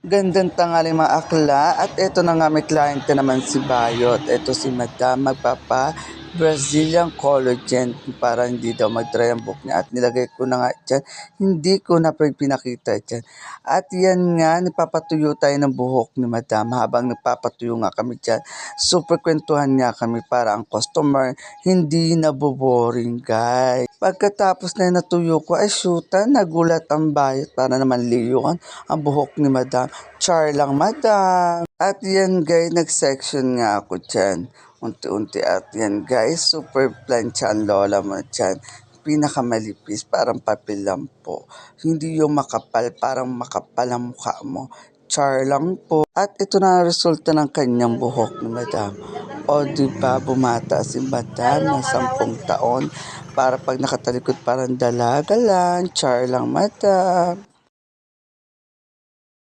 Gandang tanghali mga akla at eto na nga may kliyente naman si Bayot. Eto si Madam magpapa-Brazilian collagen para hindi daw mag-dry ang buhok niya at nilagay ko na nga dyan. Hindi ko na pinakita dyan. At yan nga, nagpapatuyo tayo ng buhok ni Madam habang nagpapatuyo nga kami dyan. Super kwentuhan nga kami para ang customer hindi naboboring guys. Pagkatapos na natuyo ko ay shoota, nagulat ang Bayot para naman liyuan ang buhok ni Madam. Char lang, Madam. At yan guys, nag-section nga ako dyan. Unti-unti at yan guys, super plancha ang lola mo dyan. Pinakamalipis, parang papel lang po. Hindi yung makapal, parang makapal ang mukha mo. Char lang po. At ito na ang resulta ng kanyang buhok ni Madam. O diba, bumata si Madam ng 10 taon para pag nakatalikod parang dalaga lang. Char lang, Madam.